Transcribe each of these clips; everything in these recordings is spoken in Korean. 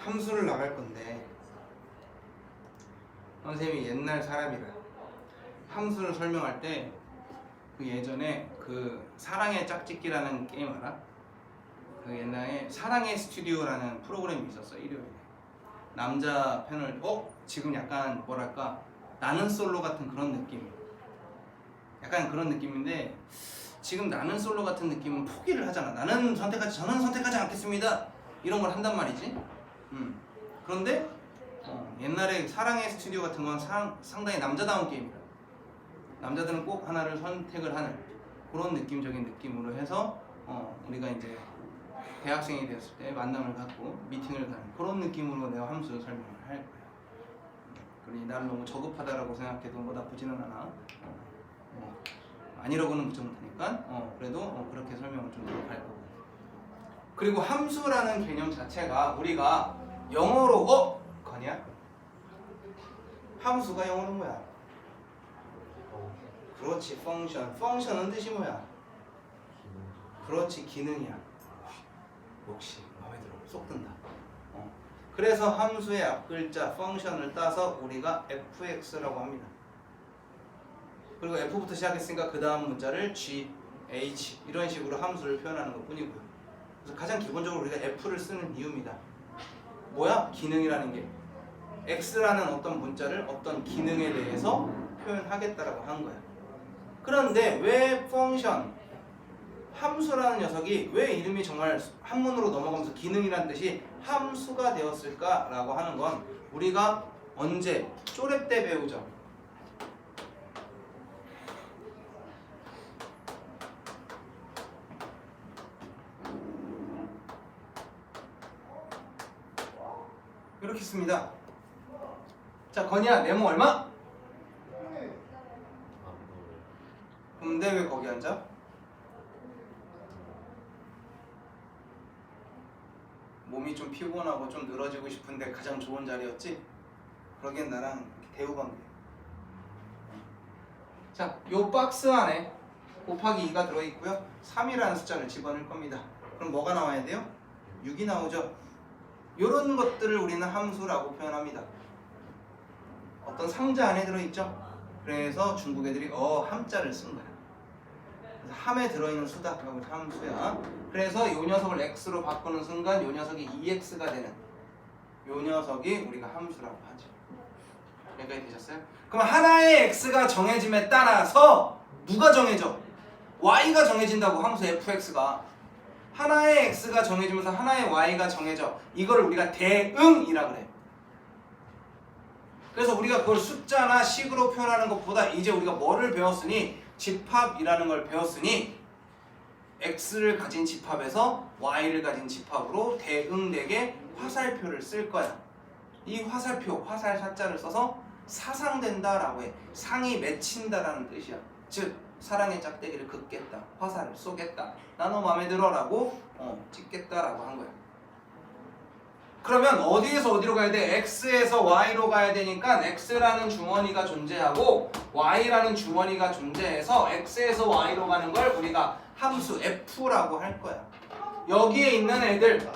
함수를 나갈 건데 선생님이 옛날 사람이라 함수를 설명할 때 그 예전에 그 사랑의 짝짓기라는 게임 알아? 그 옛날에 사랑의 스튜디오라는 프로그램이 있었어. 일요일에 남자 패널 지금 약간 뭐랄까 나는 솔로 같은 그런 느낌, 약간 그런 느낌인데 지금 나는 솔로 같은 느낌은 포기를 하잖아. 저는 선택하지 않겠습니다 이런 걸 한단 말이지. 그런데 옛날에 사랑의 스튜디오 같은 건 상당히 남자다운 게임이야. 남자들은 꼭 하나를 선택을 하는 그런 느낌적인 느낌으로 해서 우리가 이제 대학생이 되었을 때 만남을 갖고 미팅을 가는 그런 느낌으로 내가 함수 설명을 할 거야. 그러니 나를 너무 저급하다라고 생각해도 뭐 나쁘지는 않아. 아니라고는 무척 못하니까 그래도 그렇게 설명을 좀 할 거고. 그리고 함수라는 개념 자체가 우리가 영어로 거냐? 함수가 영어는 뭐야? 그렇지, 펑션은 뜻이 뭐야? 그렇지, 기능이야. 역시 마음에 들어, 쏙 든다. 그래서 함수의 앞글자 펑션을 따서 우리가 fx라고 합니다. 그리고 f부터 시작했으니까 그 다음 문자를 g, h 이런 식으로 함수를 표현하는 것 뿐이고요. 그래서 가장 기본적으로 우리가 f를 쓰는 이유입니다. 뭐야? 기능이라는 게 x라는 어떤 문자를 어떤 기능에 대해서 표현하겠다라고 한 거야. 그런데 왜 펑션, 함수라는 녀석이 왜 이름이 정말 한문으로 넘어가면서 기능이라는 뜻이 함수가 되었을까라고 하는 건 우리가 언제 쪼렙 때 배우죠. 이렇게 씁니다. 자, 건이야, 네모 얼마? 근데 왜 거기 앉아? 몸이 좀 피곤하고 좀 늘어지고 싶은데 가장 좋은 자리였지? 그러기엔 나랑 대우관계. 자, 요 박스 안에 곱하기 2가 들어있고요 3이라는 숫자를 집어넣을 겁니다. 그럼 뭐가 나와야 돼요? 6이 나오죠. 요런 것들을 우리는 함수라고 표현합니다. 어떤 상자 안에 들어있죠. 그래서 중국 애들이 함자를 쓴 거야. 그래서 함에 들어있는 수다, 그리고 함수야. 그래서 요 녀석을 x로 바꾸는 순간 요 녀석이 2x가 되는 요 녀석이 우리가 함수라고 하죠. 여기까지 되셨어요? 그럼 하나의 x가 정해짐에 따라서 누가 정해져? y가 정해진다고. 함수 fx가 하나의 x가 정해지면서 하나의 y가 정해져. 이걸 우리가 대응이라 그래. 그래서 우리가 그걸 숫자나 식으로 표현하는 것보다 이제 우리가 뭐를 배웠으니 집합이라는 걸 배웠으니 x를 가진 집합에서 y를 가진 집합으로 대응되게 화살표를 쓸 거야. 이 화살표, 화살사자를 써서 사상된다라고 해. 상이 맺힌다라는 뜻이야. 즉 사랑의 짝대기를 긋겠다, 화살을 쏘겠다, 나 너 맘에 들어라고 찍겠다라고 한 거야. 그러면 어디에서 어디로 가야 돼? x에서 y로 가야 되니까 x라는 주머니가 존재하고 y라는 주머니가 존재해서 x에서 y로 가는 걸 우리가 함수 f라고 할 거야. 여기에 있는 애들,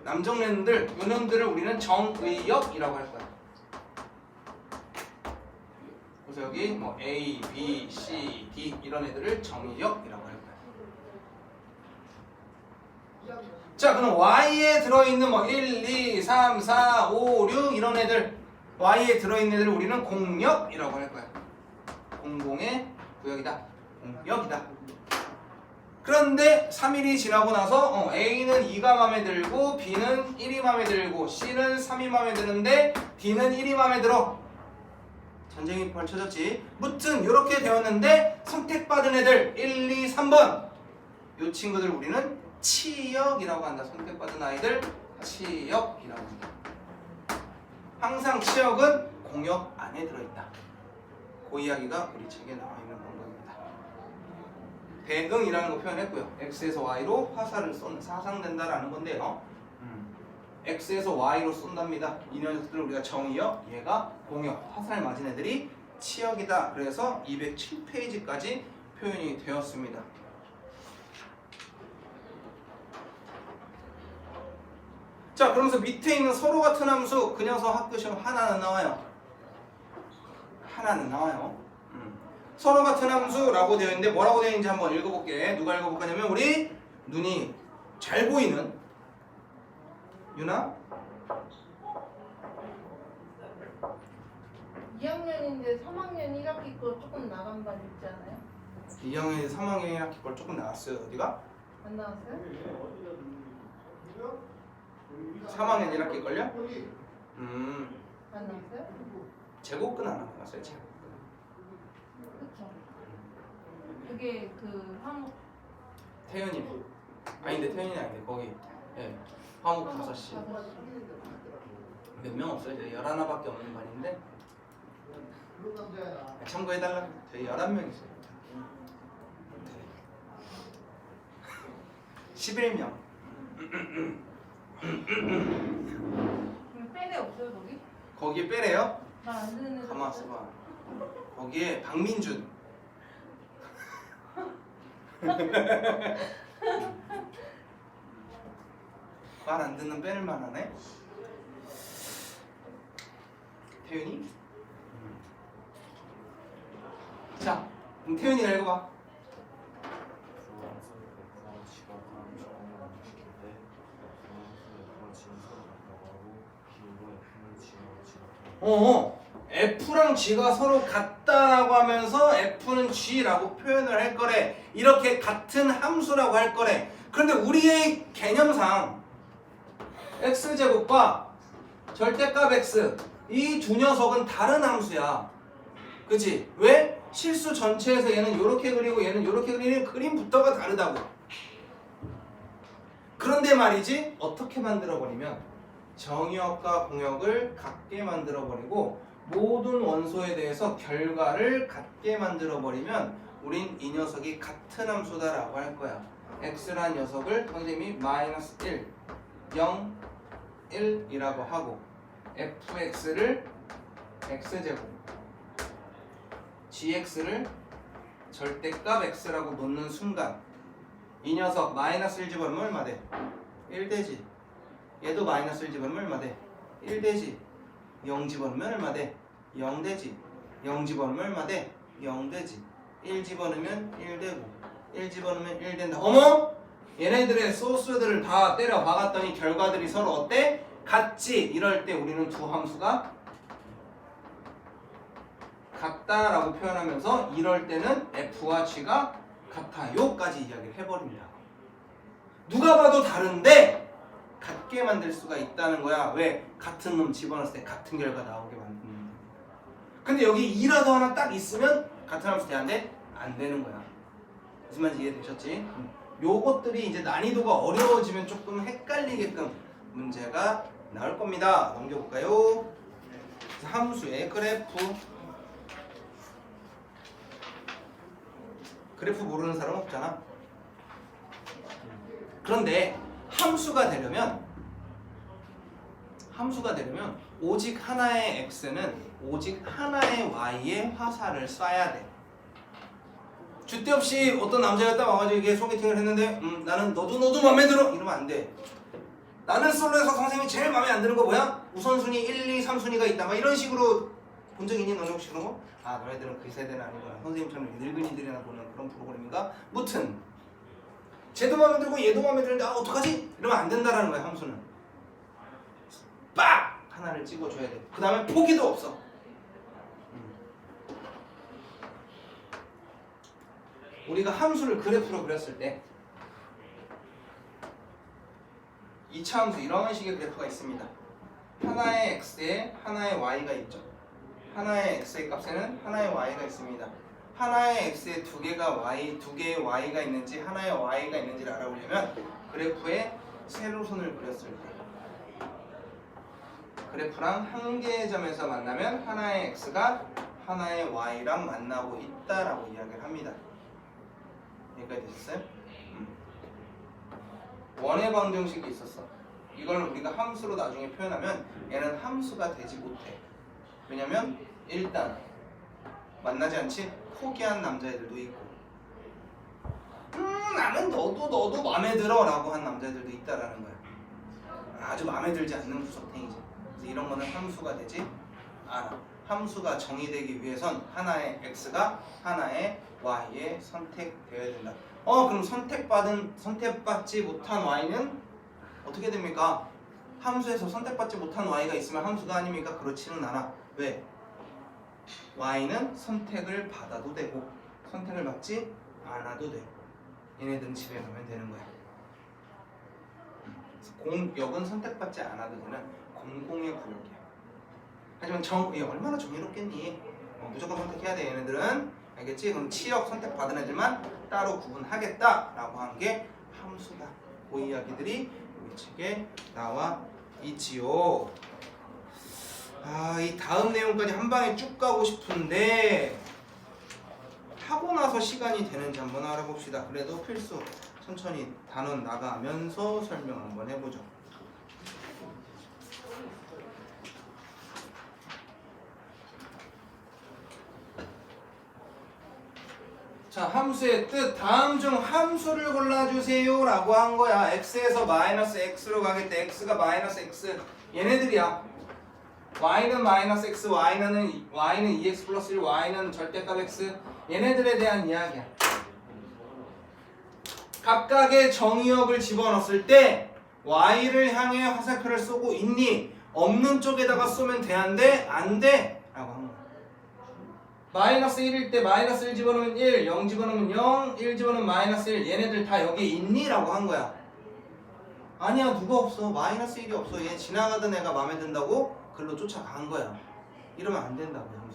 남정네들, 요놈들을 우리는 정의역이라고 할 거야. 그래서 여기 뭐 A, B, C, D 이런 애들을 정의역이라고 할 거야. 자, 그럼 y에 들어있는 뭐 1, 2, 3, 4, 5, 6 이런 애들, y에 들어있는 애들을 우리는 공역이라고 할 거야. 공공의 구역이다, 공역이다. 그런데 3일이 지나고 나서 A는 2가 마음에 들고 B는 1이 마음에 들고 C는 3이 마음에 드는데 D는 1이 마음에 들어. 전쟁이 벌쳐졌지. 무튼 이렇게 되었는데 선택받은 애들 1, 2, 3번 이 친구들 우리는 치역이라고 한다. 선택받은 아이들 치역이라고 한다. 항상 치역은 공역 안에 들어있다. 그 이야기가 우리 책에 나와 있는 방법입니다. 대응이라는 거 표현했고요. x에서 y로 화살을 쏘는, 사상된다라는 건데요. x에서 y로 쏜답니다. 이 녀석들을 우리가 정의역, 얘가 공역, 화살 맞은 애들이 치역이다. 그래서 207페이지까지 표현이 되었습니다. 자, 그러면서 밑에 있는 서로 같은 함수 그 녀석 학교 시험 하나는 나와요. 하나는 나와요. 서로 같은 함수라고 되어 있는데 뭐라고 되어 있는지 한번 읽어볼게. 누가 읽어볼 거냐면 우리 눈이 잘 보이는 유나? 2학년인데 3학년 1학기 거 조금 나간 반 있지 않아요? 2학년 3학년 1학기 걸 조금 나왔어요. 어디가? 안 나왔어요? 3학년 1학기 걸요? 안 나왔어요? 제곱근 안 나왔어요. 제곱근. 그쵸. 그게 그 화목 태연이 아닌데 태연이 아닌데 거기 예 화목 5시 몇 명 없어요. 저희 11밖에 없는 반인데 참고해달라. 저희 11명 있어요. 11명. 그럼 빼대 없어요 거기? 거기에 빼래요? 나 안 듣는 애 가만 있어봐. 거기에 박민준. 말 안 듣는 빼를 만하네. 태윤이? 자, 그럼 태윤이가 읽어봐. F랑 G가 서로 같다라고 하면서 F는 G라고 표현을 할 거래. 이렇게 같은 함수라고 할 거래. 그런데 우리의 개념상 X제곱과 절대값 X 이 두 녀석은 다른 함수야. 그치? 왜? 실수 전체에서 얘는 요렇게 그리고 얘는 요렇게 그리는 그림부터가 다르다고. 그런데 말이지 어떻게 만들어버리면 정의역과 공역을 같게 만들어버리고 모든 원소에 대해서 결과를 같게 만들어버리면 우린 이 녀석이 같은 함수다라고 할 거야. x란 녀석을 선생님이 마이너스 1, 0, 1이라고 하고 fx를 x제곱 gx를 절대값 x라고 놓는 순간 이 녀석 마이너스 1 집어넣으면 얼마 돼? 1 되지. 얘도 마이너스 1 집어넣으면 얼마 돼? 1 되지. 0 집어넣으면 얼마 돼? 0 되지. 0 집어넣으면 얼마 돼? 0 되지. 1 집어넣으면 1 되고 1 집어넣으면 1 된다. 어머? 얘네들의 소스들을 다 때려 박았더니 결과들이 서로 어때? 같지? 이럴 때 우리는 두 함수가 같다라고 표현하면서 이럴 때는 F와 G가 같아요까지 이야기를 해버립니다. 누가 봐도 다른데 같게 만들 수가 있다는 거야. 왜? 같은 놈 집어넣었을 때 같은 결과 나오게 만드는 거야. 근데 여기 2라도 하나 딱 있으면 같은 함수 돼안돼? 안 되는 거야. 무슨 말인지 이해되셨지? 요것들이 이제 난이도가 어려워지면 조금 헷갈리게끔 문제가 나올 겁니다. 넘겨볼까요? 함수의 그래프 모르는 사람 없잖아. 그런데 함수가 되려면 오직 하나의 x는 오직 하나의 y의 화살을 쏴야 돼. 줏대 없이 어떤 남자가 딱 와가지고 이게 소개팅을 했는데 나는 너도 마음에 들어 이러면 안 돼. 나는 솔로에서 선생님이 제일 마음에 안 드는 거 뭐야? 우선순위 1, 2, 3순위가 있다 막 이런 식으로 본 적 있니? 너네 혹시 그런 거? 아 너네들은 그 세대는 아니구나. 선생님처럼 늙은이들이나 보는 그런 프로그램인가? 무튼 쟤도 마음에 들고 얘도 마음에 드는데 아 어떡하지? 이러면 안 된다라는 거야. 함수는 빡! 하나를 찍어줘야 돼. 그 다음에 포기도 없어. 우리가 함수를 그래프로 그렸을 때 2차 함수 이런 식의 그래프가 있습니다. 하나의 x에 하나의 y가 있죠. 하나의 x의 값에는 하나의 y가 있습니다. 하나의 x에 두 개의 y가 있는지 하나의 y가 있는지를 알아보려면 그래프에 세로선을 그렸을 때 그래프랑 한 개의 점에서 만나면 하나의 x가 하나의 y랑 만나고 있다라고 이야기를 합니다. 여기까지 되셨어요? 원의 방정식이 있었어. 이걸 우리가 함수로 나중에 표현하면 얘는 함수가 되지 못해. 왜냐면 일단 만나지 않지? 포기한 남자애들도 있고 나는 너도 마음에 들어 라고 한 남자애들도 있다라는 거야. 아주 마음에 들지 않는 구석탱이지. 그래서 이런 거는 함수가 되지 않아. 함수가 정의되기 위해선 하나의 x가 하나의 y에 선택되어야 된다. 그럼 선택받지 못한 y는 어떻게 됩니까? 함수에서 선택받지 못한 y가 있으면 함수가 아닙니까? 그렇지는 않아. 왜? y는 선택을 받아도 되고 선택을 받지 않아도 돼. 얘네들은 집에 가면 되는 거야. 공역은 선택받지 않아도 되는 공공의 구역이야. 하지만 얘 얼마나 정의롭겠니? 무조건 선택해야 돼. 얘네들은 알겠지? 그럼 치역 선택받은 애들만 따로 구분하겠다라고 한 게 함수다. 그 이야기들이 우리 책에 나와 있지요. 이 다음 내용까지 한 방에 쭉 가고 싶은데 하고 나서 시간이 되는지 한번 알아봅시다. 그래도 필수 천천히 단원 나가면서 설명 한번 해보죠. 자, 함수의 뜻. 다음 중 함수를 골라주세요 라고 한 거야. x에서 마이너스 x로 가겠대. x가 마이너스 x. 얘네들이야. y는 마이너스 x, y는 2x 플러스 1, y는 절대값 x. 얘네들에 대한 이야기야. 각각의 정의역을 집어넣었을 때 y를 향해 화살표를 쏘고 있니? 없는 쪽에다가 쏘면 돼, 안 돼? 안 돼! 라고 한 거야. 마이너스 1일 때 마이너스 1 집어넣으면 1, 0 집어넣으면 0, 1 집어넣으면 마이너스 1. 얘네들 다 여기 있니? 라고 한 거야. 아니야, 누가 없어. 마이너스 1이 없어. 얘 지나가던 애가 마음에 든다고 글로 쫓아간 거야. 이러면 안 된다고요.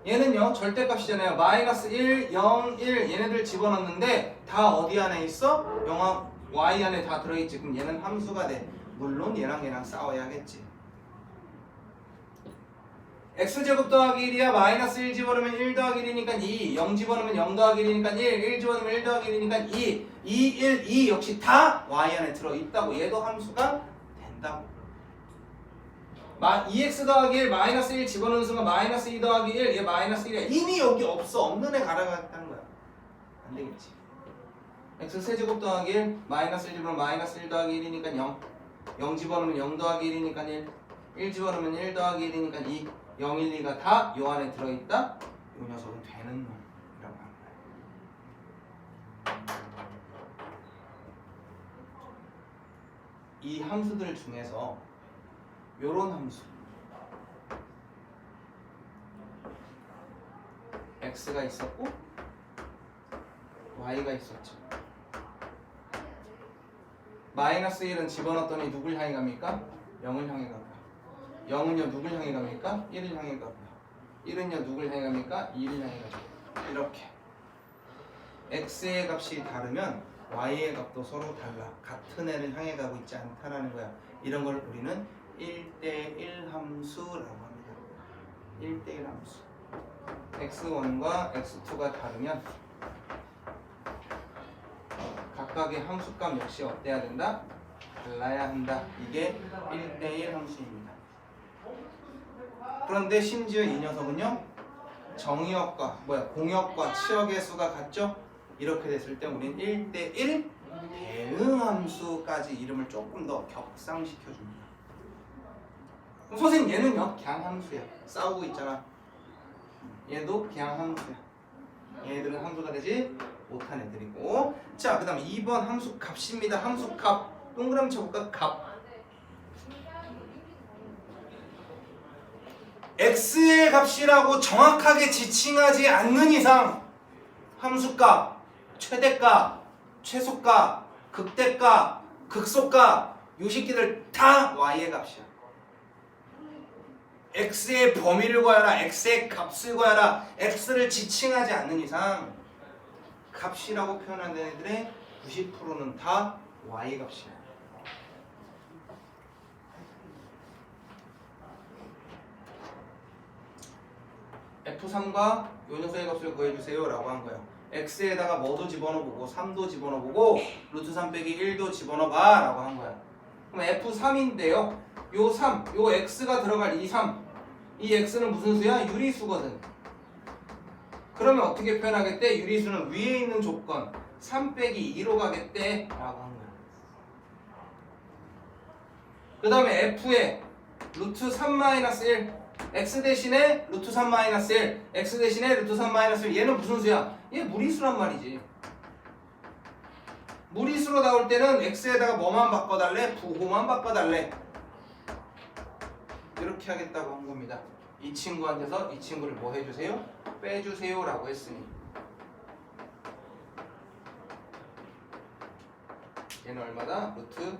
얘는요, 절대값이잖아요. 마이너스 1, 0, 1 얘네들 집어넣는데 다 어디 안에 있어? 영화 y 안에 다 들어있지. 그럼 얘는 함수가 돼. 물론 얘랑 싸워야겠지. x제곱 더하기 1이야. 마이너스 1 집어넣으면 1 더하기 1이니까 2, 0 집어넣으면 0 더하기 1이니까 1, 1 집어넣으면 1 더하기 1이니까 2, 2, 1, 2 역시 다 y 안에 들어있다고. 얘도 함수가 된다고. 2x 더하기 1, 마이너스 1 집어넣는 순간 마이너스 2 더하기 1, 얘 마이너스 1이야. 이미 여기 없어. 없는 애 가라갔다는 거야. 안 되겠지. x 세제곱 더하기 1, 마이너스 1 집어넣으면 마이너스 1 더하기 1이니까 0, 0 집어넣으면 0 더하기 1이니까 1, 1 집어넣으면 1 더하기 1이니까 2, 0, 1, 2가 다 요 안에 들어있다? 요 녀석은 되는 놈이라고 하는 거야. 이 함수들 중에서 요런 함수 x가 있었고 y가 있었죠. 마이너스 1은 집어넣었더니 누굴 향해 갑니까? 0을 향해 가고요. 0은요 누굴 향해 갑니까? 1을 향해 가고요. 1은요 누굴 향해 갑니까? 2를 향해 가고요. 이렇게 x의 값이 다르면 y의 값도 서로 달라. 같은 애를 향해 가고 있지 않다라는 거야. 이런 걸 우리는 1대1 함수라고 합니다. 1대1 함수. x1과 x2가 다르면 각각의 함수값 역시 어때야 된다? 달라야 한다. 이게 1대1 함수입니다. 그런데 심지어 이 녀석은요, 공역과 치역의 수가 같죠? 이렇게 됐을 때 우리는 1대1 대응함수까지 이름을 조금 더 격상시켜줍니다. 선생님 얘는요 그냥 함수야. 싸우고 있잖아. 얘도 그냥 함수야. 얘들은 함수가 되지 못한 애들이고. 자, 그 다음 2번 함수 값입니다. 함수 값 동그라미 쳐볼까? 값. x의 값이라고 정확하게 지칭하지 않는 이상 함수값, 최대값, 최소값, 극대값, 극소값 요 새끼들 다 y의 값이야. x의 범위를 구하라, x의 값을 구하라, x를 지칭하지 않는 이상 값이라고 표현하는 애들의 90%는 다 y 값이야. F3과 요 녀석의 값을 구해주세요 라고 한 거예요. x에다가 뭐도 집어넣어보고 3도 집어넣어보고 루트 3 빼기 1도 집어넣어봐 라고 한 거야. 그럼 F3인데요 요 3, 요 x가 들어갈 이 3, 이 x는 무슨 수야? 유리수거든. 그러면 어떻게 표현하겠대? 유리수는 위에 있는 조건 3 빼기 2로 가겠대 라고 한 거야. 그 다음에 f에 루트 3-1 x 대신에 루트 3-1 x 대신에 루트 3-1 얘는 무슨 수야? 얘 무리수란 말이지. 무리수로 나올 때는 x에다가 뭐만 바꿔달래? 부호만 바꿔달래. 이렇게 하겠다고 한 겁니다. 이 친구한테서 이 친구를 뭐 해주세요? 빼주세요 라고 했으니 얘는 얼마다? 루트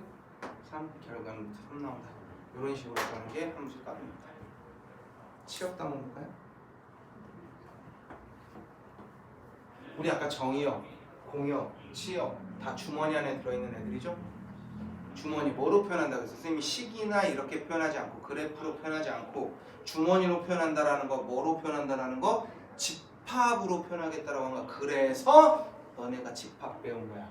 3 결과는 루트 3 나온다. 이런 식으로 가는 게 함수 값입니다. 치역도 한번 볼까요? 우리 아까 정의역, 공역, 치역 다 주머니 안에 들어있는 애들이죠? 주머니 뭐로 표현한다고 해서 선생님이 식이나 이렇게 표현하지 않고 그래프로 표현하지 않고 주머니로 표현한다라는 거 뭐로 표현한다라는 거 집합으로 표현하겠다라고 한 거야. 그래서 너네가 집합 배운 거야.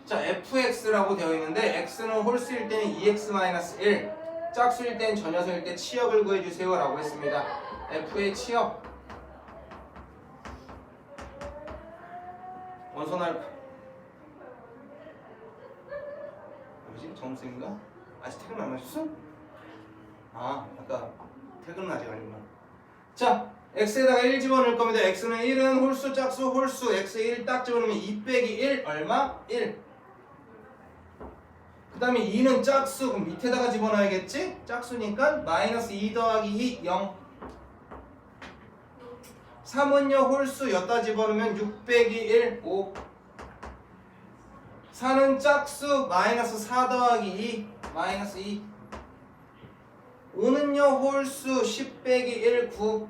자, fx라고 되어 있는데 x는 홀수일 때는 2x-1 짝수일 땐 전여수일 때 치역을 구해주세요 라고 했습니다. f의 치역 원선 알파 뭐지? 정수인가? 아직 퇴근 안 하셨어? 아, 아까 퇴근은 아직 아니구나. 자, x에다가 1 집어넣을 겁니다. x는 1은 홀수 짝수 홀수 x 1 딱 집어넣으면 2 빼기 1 얼마? 1. 그 다음에 2는 짝수 그럼 밑에다가 집어넣어야겠지? 짝수니까 마이너스 2 더하기 2 0. 3은요 홀수 여기다 집어넣으면 6 빼기 1 5. 4는 짝수 마이너스 4 더하기 2 마이너스 2. 5는요 홀수 10 빼기 1 9.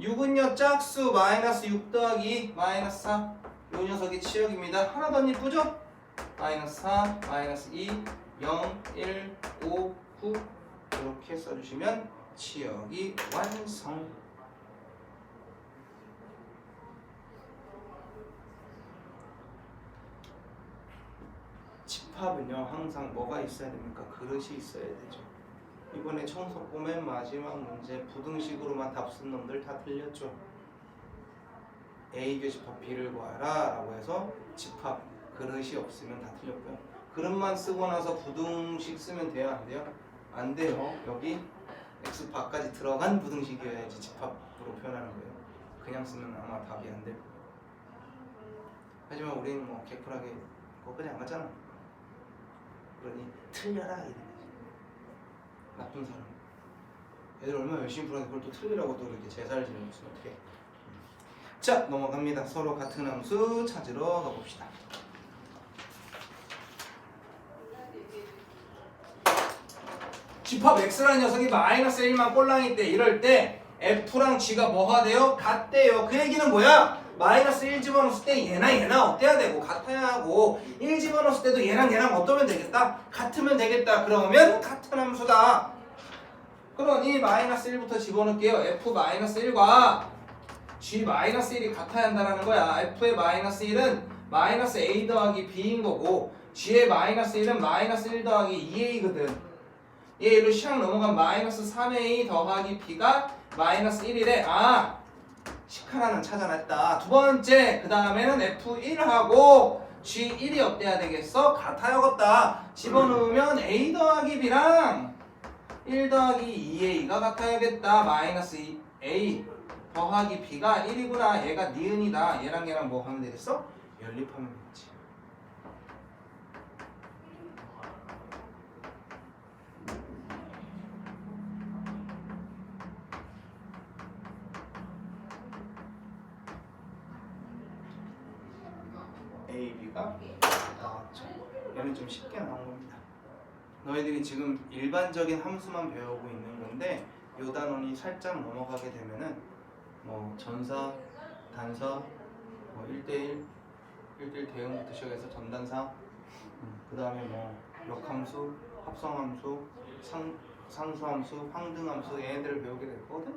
6은요 짝수 마이너스 6 더하기 2 마이너스 4. 요 녀석이 치역입니다. 하나도 안 예쁘죠? 마이너스 4, 마이너스 2, 0, 1, 5, 9 이렇게 써주시면 치역이 완성. 집합은요 항상 뭐가 있어야 됩니까? 그릇이 있어야 되죠. 이번에 청소부 맨 마지막 문제 부등식으로만 답 쓴 놈들 다 틀렸죠. A 교집합 B를 구하라 라고 해서 집합 그릇이 없으면 다 틀렸고요. 그릇만 쓰고 나서 부등식 쓰면 돼요? 안 돼요? 안 돼요. 여기 x바까지 들어간 부등식이어야지 집합으로 표현하는 거예요. 그냥 쓰면 아마 답이 안 될 거예요. 하지만 우리는 뭐 개풀하게 거기까지 안 갔잖아. 그러니 틀려라 이래. 나쁜 사람. 애들 얼마나 열심히 풀었는데 그걸 또 틀리라고 또 이렇게 제사를 지내면 어떡해. 자, 넘어갑니다. 서로 같은 함수 찾으러 가봅시다. 집합 x라는 녀석이 마이너스 1만 꼴랑이 때 이럴 때 f랑 g가 뭐가 돼요? 같대요. 그 얘기는 뭐야? 마이너스 1 집어넣었을 때 얘나 어때야 되고 같아야 하고 1 집어넣었을 때도 얘랑 어떠면 되겠다? 같으면 되겠다. 그러면 같은 함수다. 그러니 마이너스 1부터 집어넣을게요. f 마이너스 1과 g 마이너스 1이 같아야 한다는 거야. f의 마이너스 1은 마이너스 a 더하기 b인 거고 g의 마이너스 1은 마이너스 1 더하기 2a거든. 얘 이리로 샥 넘어간 마이너스 3a 더하기 b가 마이너스 1이래. 아, 식 하나는 찾아냈다. 두 번째, 그 다음에는 f1하고 g1이 어때야 되겠어? 같아야겠다. 집어넣으면 a 더하기 b랑 1 더하기 2a가 같아야겠다. 마이너스 a 더하기 b가 1이구나. 얘가 니은이다. 얘랑 뭐 하면 되겠어? 연립하면 되겠지. A, B가 나왔죠. 얘는 좀 쉽게 나온 겁니다. 너희들이 지금 일반적인 함수만 배우고 있는 건데 요 단원이 살짝 넘어가게 되면은 뭐 전사, 단사, 뭐 1대1 대응부터 시작해서 전단사, 그 다음에 뭐 역함수, 합성함수, 상수함수, 항등함수 얘네들을 배우게 될 거거든?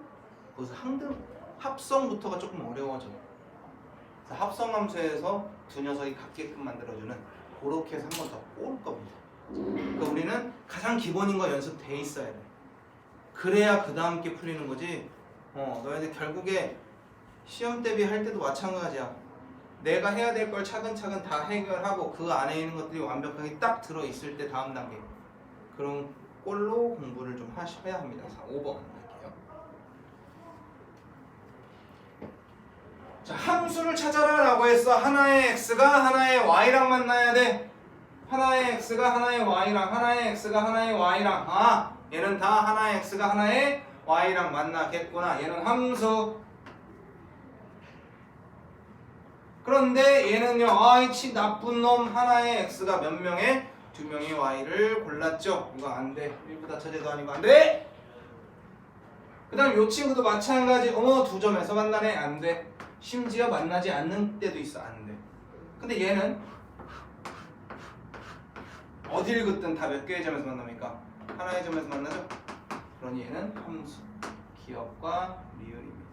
거기서 합성부터가 조금 어려워져. 합성함수에서 두 녀석이 같게끔 만들어주는 그렇게 해서 한 번 더 꼬을 겁니다. 그러니까 우리는 가장 기본인 거 연습돼 있어야 돼. 그래야 그 다음 게 풀리는 거지. 너희들 결국에 시험 대비할 때도 마찬가지야. 내가 해야 될 걸 차근차근 다 해결하고 그 안에 있는 것들이 완벽하게 딱 들어있을 때 다음 단계 그런 꼴로 공부를 좀 하셔야 합니다. 자, 5번 할게요. 자, 함수를 찾아라 라고 했어. 하나의 x가 하나의 y랑 만나야 돼. 하나의 x가 하나의 y랑 하나의 x가 하나의 y랑 아 얘는 다 하나의 x가 하나의 y랑 만나겠구나. 얘는 함수. 그런데 얘는요 아이치 나쁜 놈 하나의 x가 몇 명에 두 명의 y를 골랐죠. 이거 안 돼. 일부 다처제도 아니고 안 돼. 그 다음 요 친구도 마찬가지. 두 점에서 만나네. 안 돼. 심지어 만나지 않는 때도 있어. 안 돼. 근데 얘는 어딜 긋든 다 몇 개의 점에서 만납니까? 하나의 점에서 만나죠? 그러니 얘는 함수, 기억과 리을입니다.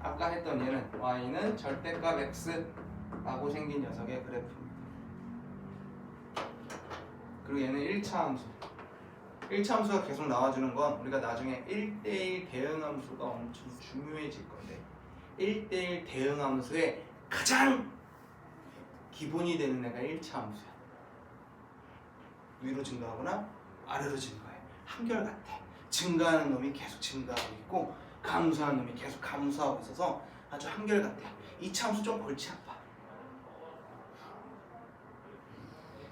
아까 했던 얘는 y는 절대값 x라고 생긴 녀석의 그래프입니다. 그리고 얘는 1차 함수. 1차 함수가 계속 나와주는 건 우리가 나중에 1대1 대응 함수가 엄청 중요해질 건데 1대1 대응 함수의 가장 기본이 되는 애가 1차 함수야. 위로 증가하거나 아래로 증가해. 한결같아. 증가하는 놈이 계속 증가하고 있고 감소하는 놈이 계속 감소하고 있어서 아주 한결같아. 2차 함수 좀 골치 아파.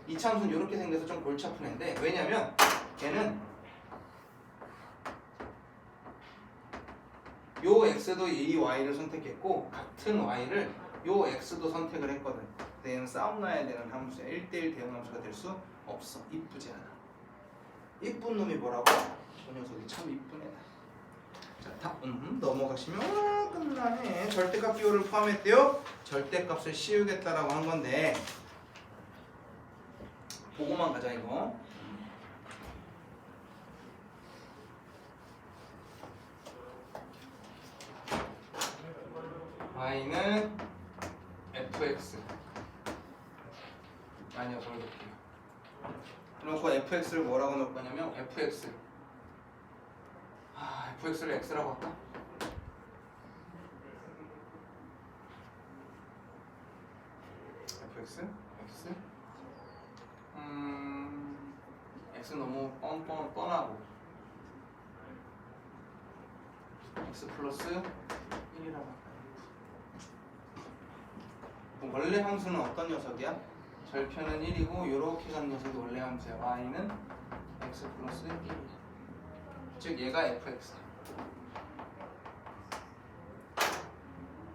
2차 함수는 이렇게 생겨서 좀 골치 아픈 애인데 왜냐면 얘는 요 x도 이 y를 선택했고 같은 y를 요 x도 선택을 했거든. 근데 얘는 싸움 나야 되는 함수야. 1대1 대응 함수가 될 수 없어. 이쁘지 않아. 이쁜 놈이 뭐라고? 저 녀석이 참 이쁜 애다. 자, 다 넘어가시면 끝나네. 절대값 비율을 포함했대요. 절대값을 씌우겠다라고 한 건데 보고만 가자 이거. y는 fx 많이 녀석을 놓을게요. 그리고 fx를 뭐라고 넣을 거냐면 fx fx를 x라고 할까? fx? x? x 너무 뻔하고 x 플러스 1이라고 할까? 원래 함수는 어떤 녀석이야? 절편은 1이고 요렇게 가는 녀석이 원래 함수야. y는 x 플러스 1이야. 즉 얘가 fx야.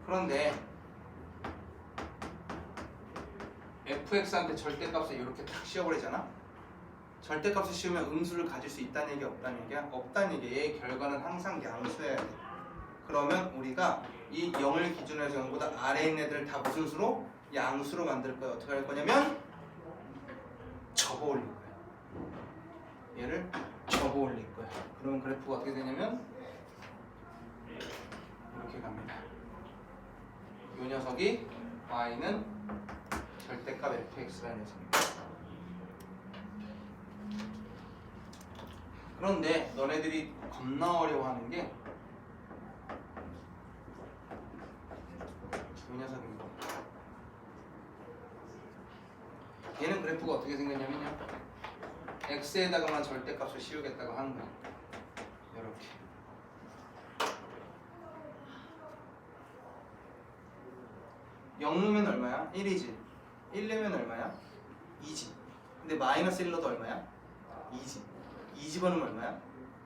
그런데 fx한테 절대값을 이렇게 탁 씌워버리잖아. 절대값을 씌우면 음수를 가질 수 있다는 얘기 없다는 얘기야? 없다는 얘기야. 얘의 결과는 항상 양수여야 돼. 그러면 우리가 이 0을 기준으로 해서 0보다 아래에 있는 애들을 다 무슨 수로? 양수로 만들 거야. 어떻게 할 거냐면 접어 올릴 거야. 얘를 접어 올릴 거야. 그러면 그래프가 어떻게 되냐면 이렇게 갑니다. 이 녀석이 y는 절대값 fx라는 녀석입니다. 그런데 너네들이 겁나 어려워하는 게 이 녀석입니다. 얘는 그래프가 어떻게 생겼냐면요. x에다가만 절대값을 씌우겠다고 하는 거야. 이렇게. 영 넣으면 얼마야? 1이지. 1 넣으면 얼마야? 2지. 근데 마이너스 1 넣어도 얼마야? 2지. 2 집어넣으면 얼마야?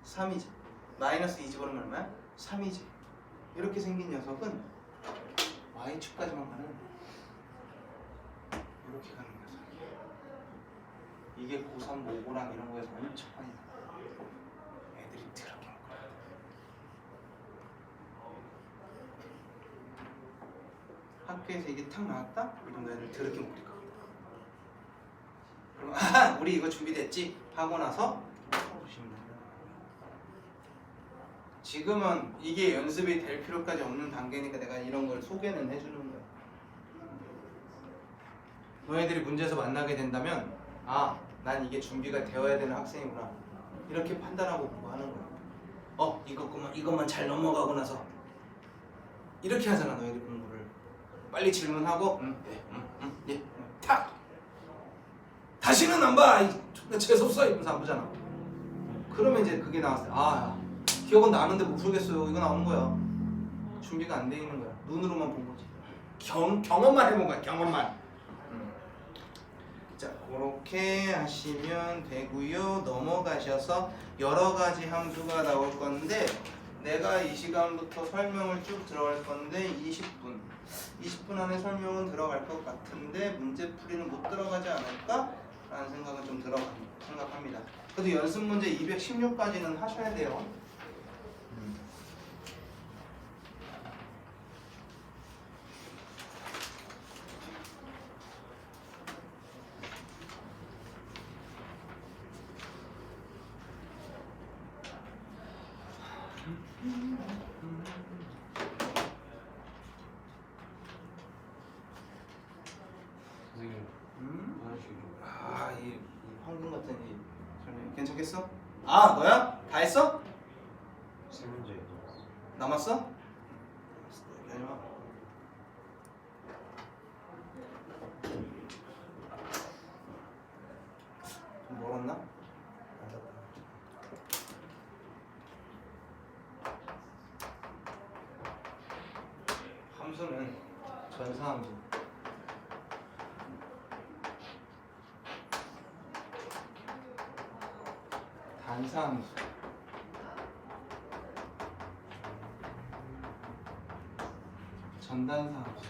3이지. 마이너스 2 집어넣으면 얼마야? 3이지. 이렇게 생긴 녀석은 y축까지만 가는 이렇게 가는 녀석이야. 이게 고3 모고랑 이런 거에서 엄청 많이 나와. 애들이 더럽게 먹어야 돼. 학교에서 이게 탁 나왔다? 이러면 애들 더럽게 먹을 거거든. 그럼 우리 이거 준비됐지? 하고 나서 보시면 돼요. 지금은 이게 연습이 될 필요까지 없는 단계니까 내가 이런 걸 소개는 해주는 거야. 너희들이 문제에서 만나게 된다면 난 이게 준비가 되어야 되는 학생이구나 이렇게 판단하고 공부하는 거야. 이것만 잘 넘어가고 나서 이렇게 하잖아 너희들 공부를. 빨리 질문하고 예. 탁. 다시는 안 봐. 존나 재수없어 이러면서 안 보잖아. 그러면 이제 그게 나왔을 때 기억은 나는데 못 풀겠어요. 이거 나오는 거야. 준비가 안 돼 있는 거야. 눈으로만 본 거지. 경험만 해본 거야. 경험만. 자, 그렇게 하시면 되고요. 넘어가셔서 여러 가지 함수가 나올 건데 내가 이 시간부터 설명을 쭉 들어갈 건데 20분 안에 설명은 들어갈 것 같은데 문제풀이는 못 들어가지 않을까? 라는 생각은 좀 생각합니다. 그래도 연습 문제 216까지는 하셔야 돼요. 선생님 하나씩 이 황금 같은 이 설명 괜찮겠어? 너야? 다 했어? 세 문제 남았어? 좀 멀었나? 함수는 전사함수 단사함수 전단사함수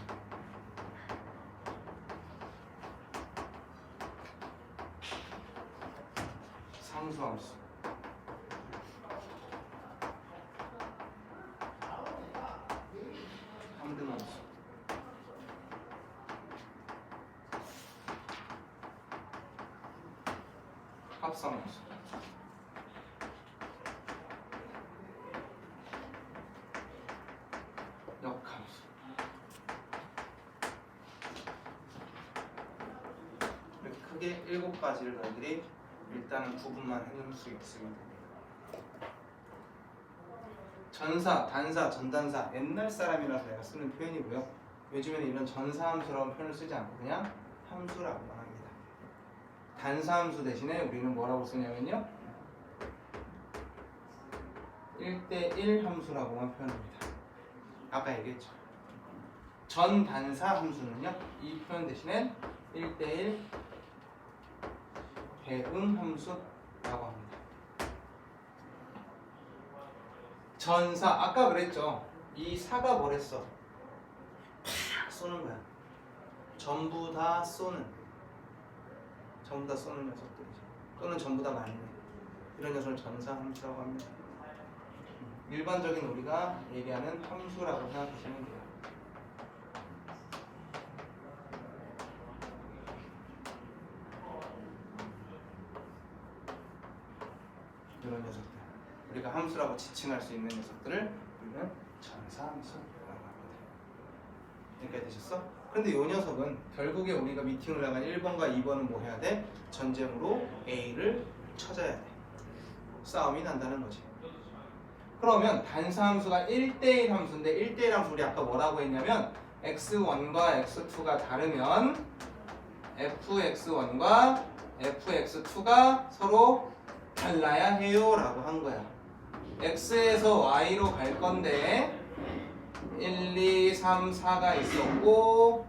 상수함수 함등함수 합성함수 역함수 이렇게 크게 7가지를 너희들이 일단은 구분만 해놓을 수 있으면 됩니다. 전사, 단사, 전단사 옛날 사람이라서 내가 쓰는 표현이고요. 요즘에는 이런 전사함수라는 표현을 쓰지 않고 그냥 함수라고만 합니다. 단사함수 대신에 우리는 뭐라고 쓰냐면요 1대1 함수라고만 표현합니다. 아까 얘기했죠. 전단사 함수는요 이 표현 대신에 1대1 대응 함수라고 합니다. 전사 아까 그랬죠. 이 사가 뭐랬어? 팍 쏘는 거야. 전부 다 쏘는 녀석들이죠. 또는 전부 다 맞는 이런 녀석을 전사 함수라고 합니다. 일반적인 우리가 얘기하는 함수라고 생각하시면 돼요. 이런 녀석들 우리가 함수라고 지칭할 수 있는 녀석들을 우리는 전사함수라고 합니다. 여기까지 되셨어? 그런데 이 녀석은 결국에 우리가 미팅을 나간 1번과 2번은 뭐 해야 돼? 전쟁으로 A를 찾아야 돼. 싸움이 난다는 거지. 그러면 단사함수가 1대1 함수인데 1대1 함수 우리 아까 뭐라고 했냐면 x1과 x2가 다르면 fx1과 fx2가 서로 달라야 해요 라고 한 거야. x에서 y로 갈 건데 1, 2, 3, 4가 있었고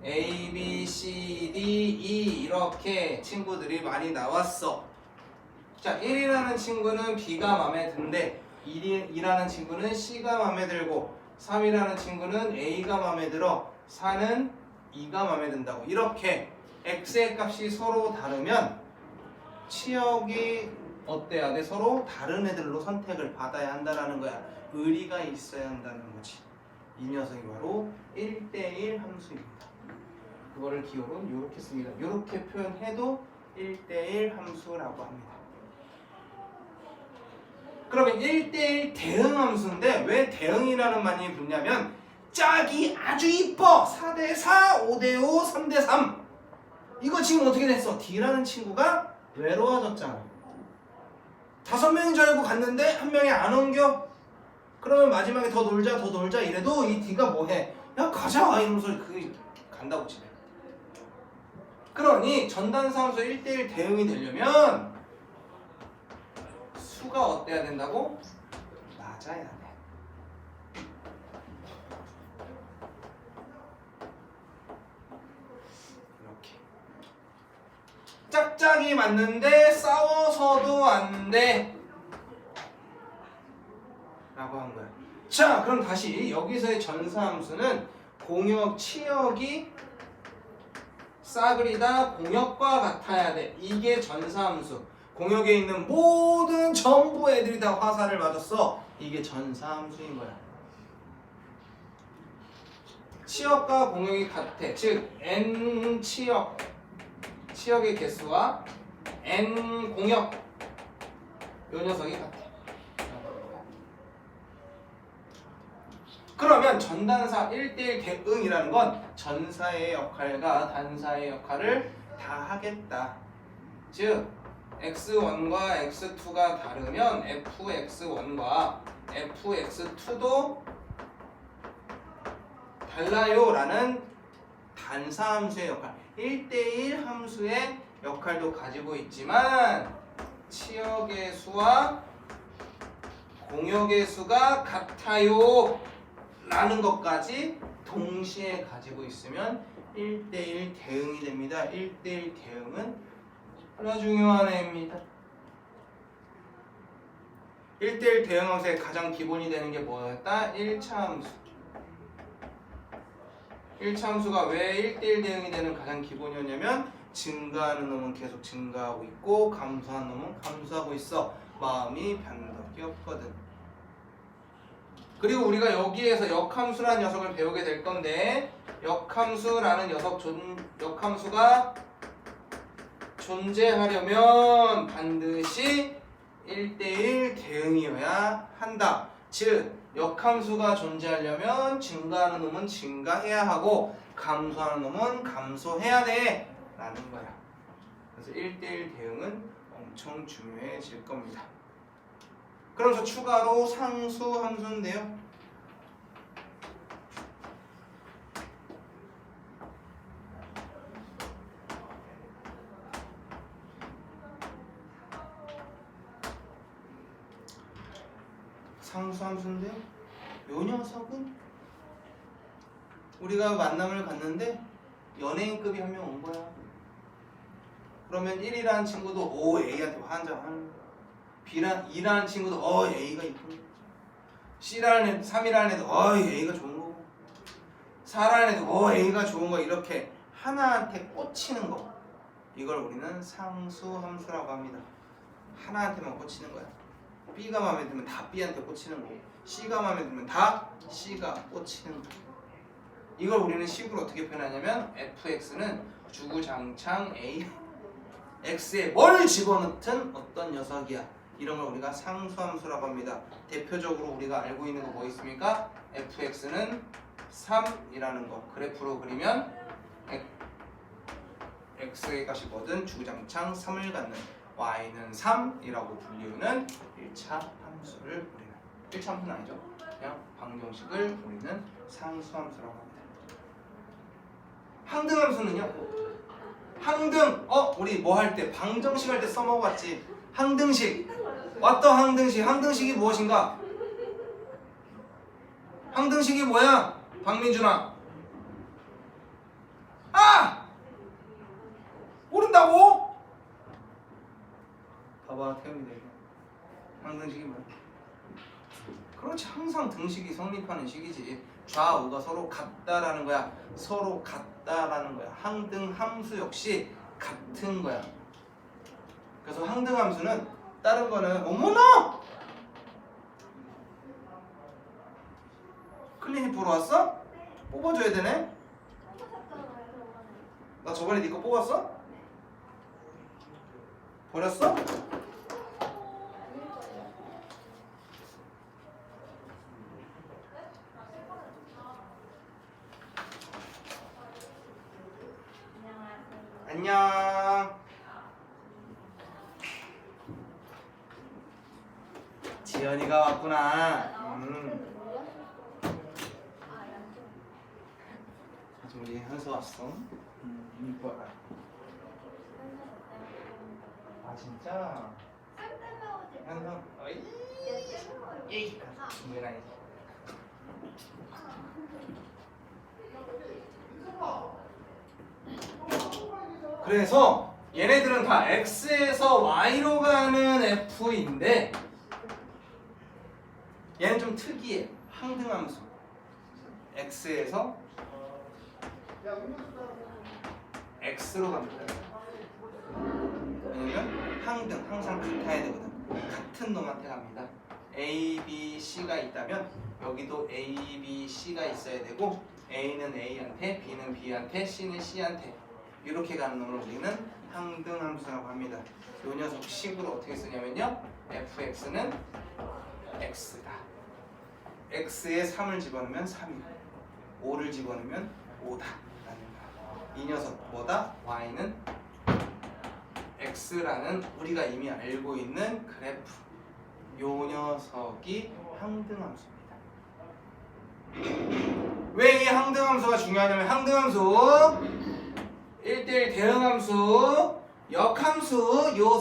A, B, C, D, E 이렇게 친구들이 많이 나왔어. 자, 1이라는 친구는 B가 마음에 든대. 2라는 친구는 C가 마음에 들고 3이라는 친구는 A가 마음에 들어 4는 E가 마음에 든다고. 이렇게 X의 값이 서로 다르면 치역이 어때야 돼? 서로 다른 애들로 선택을 받아야 한다는 거야. 의리가 있어야 한다는 거지. 이 녀석이 바로 1대1 함수입니다. 그거를 기호로 이렇게 씁니다. 이렇게 표현해도 1대1 함수라고 합니다. 그러면 1대1 대응 함수인데 왜 대응이라는 말이 붙냐면 짝이 아주 이뻐. 4대4, 5대5, 3대3 이거 지금 어떻게 됐어? D라는 친구가 외로워졌잖아. 5명인 줄 알고 갔는데 한 명이 안 옮겨? 그러면 마지막에 더 놀자 이래도 이 D가 뭐해? 야 가자 이러면서 그 간다고 집에. 그러니 전단사함수 1대1 대응이 되려면 수가 어때야 된다고? 낮아야 돼. 이렇게 짝짝이 맞는데 싸워서도 안 돼 라고 한 거야. 자 그럼 다시 여기서의 전사함수는 공역 치역이 싸그리다 공역과 같아야 돼. 이게 전사함수. 공역에 있는 모든 전부 애들이 다 화살을 맞았어. 이게 전사함수인 거야. 치역과 공역이 같아. 즉 n 치역, 치역의 개수와 n 공역 요 녀석이 같아. 그러면 전단사 1대1 대응이라는 건 전사의 역할과 단사의 역할을 다 하겠다. 즉 x1과 x2가 다르면 fx1과 fx2도 달라요 라는 단사함수의 역할, 1대1 함수의 역할도 가지고 있지만 치역의 수와 공역의 수가 같아요 라는 것까지 동시에 가지고 있으면 1대1 대응이 됩니다. 1대1 대응은 아주 중요한 애입니다. 1대1 대응 함수의 가장 기본이 되는 게 뭐였다? 1차 함수. 1차 함수가 왜 1대1 대응이 되는 가장 기본이었냐면 증가하는 놈은 계속 증가하고 있고 감소하는 놈은 감소하고 있어. 마음이 변덕이 없거든. 그리고 우리가 여기에서 역함수라는 녀석을 배우게 될 건데 역함수라는 역함수가 존재하려면 반드시 1대1 대응이어야 한다. 즉 역함수가 존재하려면 증가하는 놈은 증가해야 하고 감소하는 놈은 감소해야 돼 라는 거야. 그래서 1대1 대응은 엄청 중요해질 겁니다. 그러면서 추가로 상수 함수인데요. 상수 함수인데요. 요 녀석은 우리가 만남을 갔는데 연예인급이 한 명 온 거야. 그러면 1이라는 친구도 A한테 환장하는 거야. B라는 친구도 A가 이쁜 거. C라는 애도 3이라는 애도 A가 좋은 거고 4라는 애도 A가 좋은 거. 이렇게 하나한테 꽂히는 거, 이걸 우리는 상수함수라고 합니다. 하나한테만 꽂히는 거야. B가 마음에 들면 다 B한테 꽂히는 거고 C가 마음에 들면 다 C가 꽂히는 거. 이걸 우리는 식으로 어떻게 표현하냐면 fx는 주구장창 A x에 뭘 집어넣든 어떤 녀석이야. 이런 걸 우리가 상수함수라고 합니다. 대표적으로 우리가 알고 있는 거 뭐 있습니까? fx는 3이라는 거 그래프로 그리면 x의 값이 뭐든 주구장창 3을 갖는 y는 3이라고 불리우는 1차 함수를 우리는 1차 함수는 아니죠. 그냥 방정식을 우리는 상수함수라고 합니다. 항등함수는요? 항등! 우리 뭐 할 때 방정식 할 때 써먹어봤지. 항등식. 왔던 항등식. 항등식이 무엇인가? 항등식이 뭐야? 박민준아. 모른다고? 봐봐 태우면 돼. 항등식이 뭐야? 그렇지, 항상 등식이 성립하는 식이지. 좌우가 서로 같다라는 거야. 서로 같다라는 거야. 항등 함수 역시 같은 거야. 그래서 항등 함수는 다른 거는 어머나! 클리닉 보러 왔어? 뽑아줘야 되네? 나 저번에 네 거 뽑았어? 버렸어? 안녕. 지연이가 왔구나. 우리 현수 왔어. 이거 알아. 아 진짜? 현수. 어이. 에이. 뭐야 이. 그래서 얘네들은 다 x에서 y로 가는 f인데 얘는 좀 특이해. 항등함수. x에서 x로 갑니다. 왜냐면 항등 항상 같아야 되거든. 같은 놈한테 갑니다. A, B, C가 있다면 여기도 A, B, C가 있어야 되고 A는 A한테, B는 B한테, C는 C한테 이렇게 가는 놈을 우리는 항등함수라고 합니다. 이 녀석 식으로 어떻게 쓰냐면요. fx는 x다. x에 3을 집어넣으면 3이고 5를 집어넣으면 5다. 이 녀석 뭐다? y는 x라는 우리가 이미 알고 있는 그래프. 요 녀석이 항등함수입니다. 왜 이 항등함수가 중요하냐면 항등함수 1대1 대응함수, 역함수 요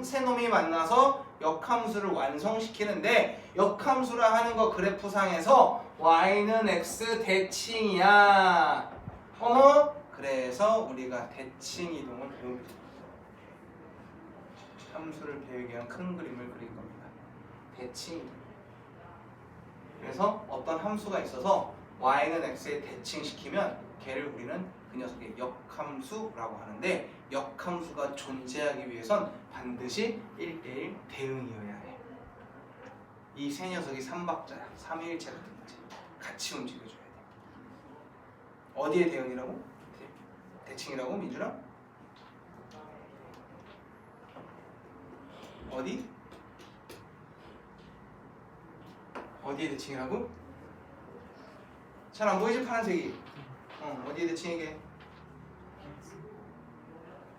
세 놈이 만나서 역함수를 완성시키는데 역함수라 하는 거 그래프상에서 y는 x 대칭이야. 어머? 그래서 우리가 대칭 이동을 배웁니다. 함수를 배우기 위한 큰 그림을 그린 겁니다. 대칭 이동. 그래서 어떤 함수가 있어서 y는 x에 대칭시키면 걔를 우리는 그 녀석의 역함수라고 하는데 역함수가 존재하기 위해선 반드시 1대1 대응이어야 해. 이 세 녀석이 삼박자야. 삼위일체 같은 거지. 같이 움직여줘야 돼. 어디에 대응이라고? 대칭이라고 민준아? 어디? 어디에 대칭이라고? 잘 안 보이지 파란색이? 어디에 대칭이게?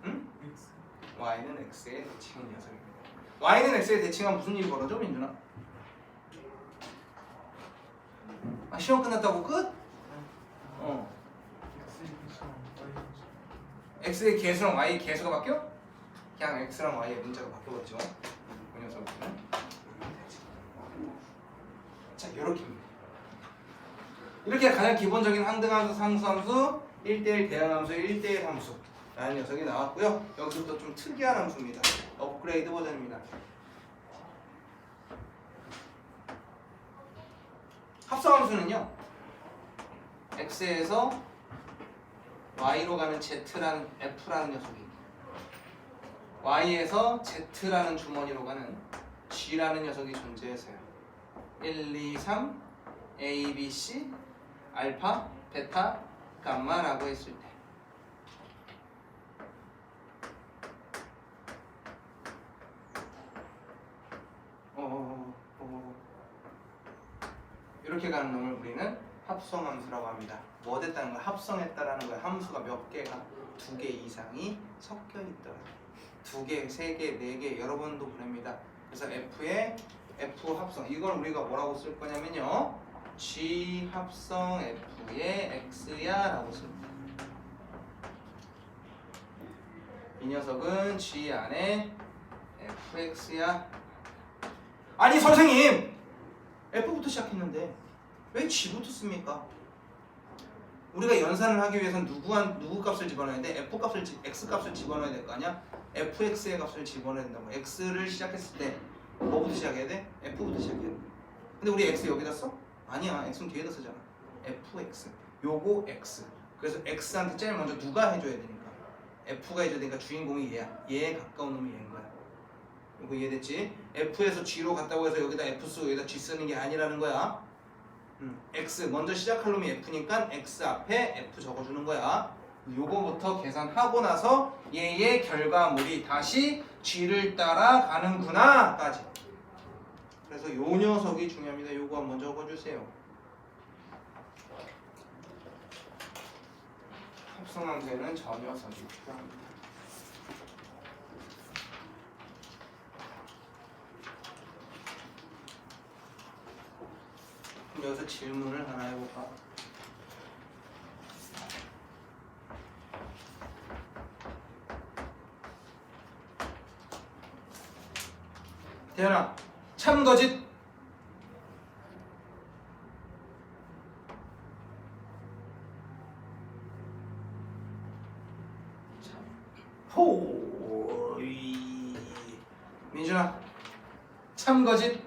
응? y는 x의 대칭인 녀석입니다. y는 x의 대칭하면 무슨 일이 벌어져 민준아? 아 시험 끝났다고 끝? x의 개수랑 y 개수가 바뀌어? 그냥 x랑 y의 문자가 바뀌어버렸죠. 그 녀석은 자 이렇게입니다. 이렇게 가장 기본적인 항등함수, 상수함수, 1대1 대응함수, 1대1 함수라는 녀석이 나왔고요. 여기서부터 좀 특이한 함수입니다. 업그레이드 버전입니다. 합성함수는요. x에서 y로 가는 z라는 f라는 녀석이 y에서 z라는 주머니로 가는 g라는 녀석이 존재해서요. 1, 2, 3, A, B, C, 알파, 베타, 감마라고 했을 때 이렇게 가는 놈을 우리는 합성함수라고 합니다. 뭐 됐다는 거야? 합성했다라는 거야. 함수가 몇 개가? 2개 이상이 섞여 있더라. 2개, 3개, 4개 여러 번도 보냅니다. 그래서 F의 F 합성 이걸 우리가 뭐라고 쓸 거냐면요. G 합성 F의 X야 라고 씁니다. 이 녀석은 G 안에 FX야. 아니 선생님 F부터 시작했는데 왜 G부터 씁니까? 우리가 연산을 하기 위해서는 누구 값을 집어넣어야 돼? F 값을 X 값을 집어넣어야 될 거 아니야? FX의 값을 집어넣어야 된다고. X를 시작했을 때 뭐부터 시작해야 돼? F부터 시작해야 돼. 근데 우리 X 여기다 써? 아니야. X는 뒤에다 쓰잖아. FX. 요거 X. 그래서 X한테 제일 먼저 누가 해줘야 되니까? F가 해줘야 되니까 주인공이 얘야. 얘에 가까운 놈이 얘인 거야. 이거 이해됐지? F에서 G로 갔다고 해서 여기다 F 쓰고 여기다 G 쓰는 게 아니라는 거야. X 먼저 시작할 놈이 F니까 X 앞에 F 적어주는 거야. 요거부터 계산하고 나서 얘의 결과물이 다시 G를 따라가는구나 까지. 그래서 요 녀석이 중요합니다. 요거 한번 적어주세요. 합성함수에는 저 녀석이 필요합니다. 그럼 여기서 질문을 하나 해볼까? 태연아 참거짓. 호이. 민준아 참거짓.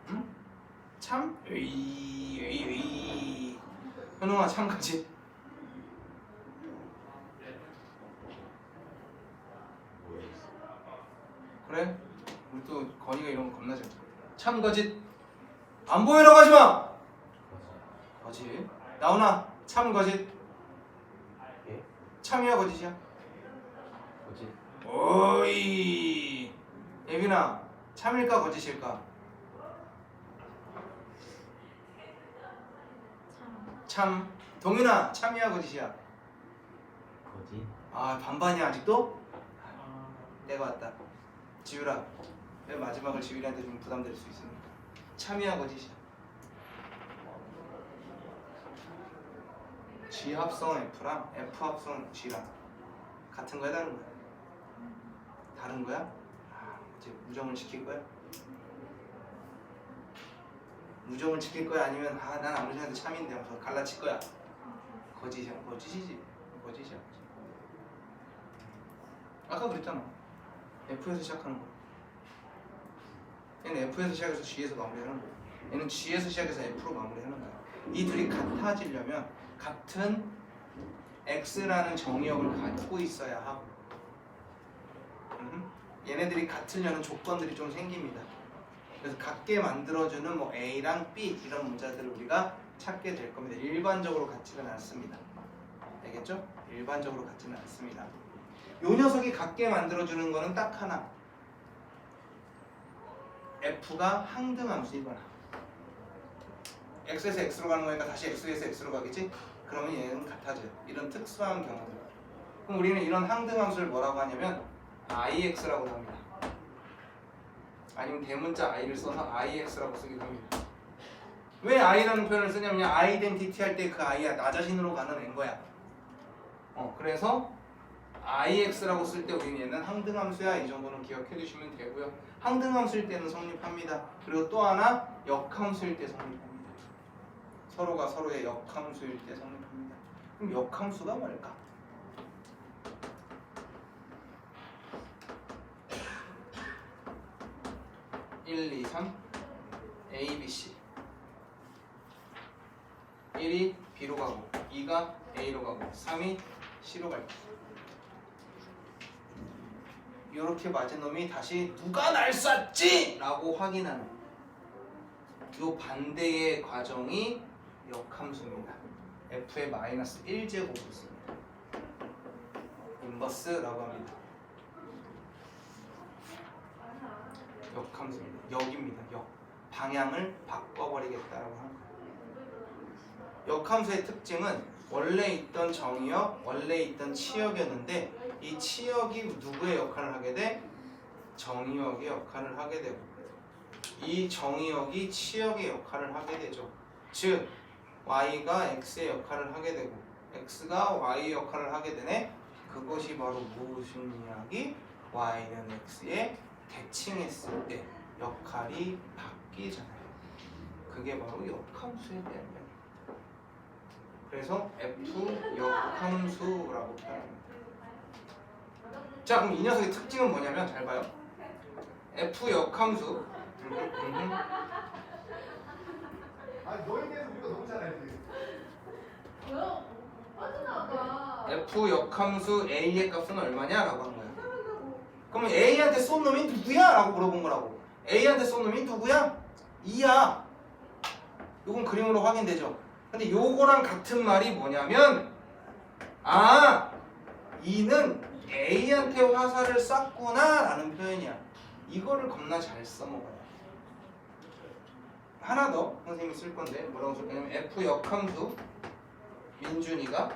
응? 참? 으이. 현웅아 참거짓. 그래? 우리 또 건이가 이런 거 겁나 잘. 참거짓. 안 보이라고 하지 마. 거짓. 나오나 참거짓. 예? 참이야 거짓이야? 거짓. 오이. 예빈아 참일까 거짓일까? 참. 동윤아 참이야 거짓이야? 거짓. 아 반반이야 아직도? 내가 왔다. 지율아 맨 마지막을 지율이한테 좀 부담될 수 있으니까 참이야 거짓이야? G 합성 F랑 F 합성 G랑 같은 거야 다른 거야? 다른 거야? 아, 이제 무정을 지킬 거야? 무정을 지킬 거야 아니면 난 아무리 생각해도 참인데 하면서 갈라칠 거야? 거짓이야. 거짓이지. 거짓이야. 아까 그랬잖아. F에서 시작하는 거. 얘는 F에서 시작해서 G에서 마무리하는 거야. 얘는 G에서 시작해서 F로 마무리하는 거야. 이 둘이 같아지려면 같은 X라는 정의역을 갖고 있어야 하고 얘네들이 같으려는 조건들이 좀 생깁니다. 그래서 같게 만들어주는 뭐 A랑 B 이런 문자들을 우리가 찾게 될 겁니다. 일반적으로 같지는 않습니다. 알겠죠? 일반적으로 같지는 않습니다. 요 녀석이 같게 만들어주는 거는 딱 하나. F가 항등함수이거나 X에서 X로 가는 거니까 다시 X에서 X로 가겠지? 그러면 얘는 같아져요. 이런 특수한 경우들. 그럼 우리는 이런 항등함수를 뭐라고 하냐면 IX라고 합니다. 아니면 대문자 I를 써서 IX라고 쓰기도 합니다. 왜 I라는 표현을 쓰냐면 아이덴티티 할 때 그 I야 나 자신으로 가는 앤 거야. 그래서 IX라고 쓸 때 우리는 얘는 항등함수야. 이 정도는 기억해 두시면 되고요. 항등함수일 때는 성립합니다. 그리고 또 하나 역함수일 때 성립합니다. 서로가 서로의 역함수일 때 성립합니다. 그럼 역함수가 뭘까? (1, 2, 3) A, B, C 1이 B로 가고 2가 A로 가고 3이 C로 갈 때 이렇게 맞은 놈이 다시 누가 날 쐈지? 라고 확인하는 이 반대의 과정이 역함수입니다. F의 마이너스 1제곱을 씁니다. 인버스라고 합니다. 역함수입니다. 역입니다. 역. 방향을 바꿔버리겠다라고 하는 거예요. 역함수의 특징은 원래 있던 정의역, 원래 있던 치역이었는데 이 치역이 누구의 역할을 하게 돼? 정의역의 역할을 하게 되고 이 정의역이 치역의 역할을 하게 되죠. 즉 y가 x의 역할을 하게 되고 x가 y의 역할을 하게 되네. 그것이 바로 무슨 이야기? y는 x에 대칭했을 때 역할이 바뀌잖아요. 그게 바로 역함수에 대한 이야기. 그래서 F 역함수라고 표현합니다. 자 그럼 이 녀석의 특징은 뭐냐면 잘 봐요. F 역함수 아니 너에 대해서 우리가 너무 잘 알지. 왜요? 빠져나가. F 역함수 A의 값은 얼마냐? 라고 한 거예요. 그러면 A한테 쏜 놈이 누구야? 라고 물어본 거라고. A한테 쏜 놈이 누구야? 2야. 요건 그림으로 확인되죠. 근데 요거랑 같은 말이 뭐냐면 2는 A한테 화살을 쐈구나 라는 표현이야. 이거를 겁나 잘 써먹어요. 하나 더 선생님이 쓸 건데 뭐라고 쓸 거냐면 F 역함수 민준이가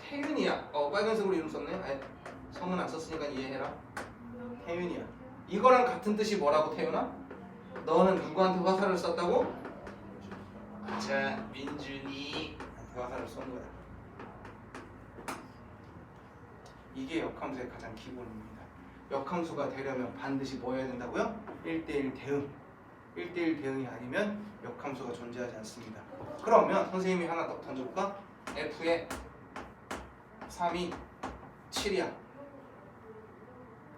태윤이야. 빨간색으로 이름 썼네. 아니, 성은 안 썼으니까 이해해라. 태윤이야. 이거랑 같은 뜻이 뭐라고 태윤아? 너는 누구한테 화살을 쐈다고? 자, 민준이한테 화살을 쏜 거야. 이게 역함수의 가장 기본입니다. 역함수가 되려면 반드시 뭐 해야 된다고요? 1대1 대응. 1대1 대응이 아니면 역함수가 존재하지 않습니다. 그러면 선생님이 하나 더 던져볼까? F에 3이 7이야.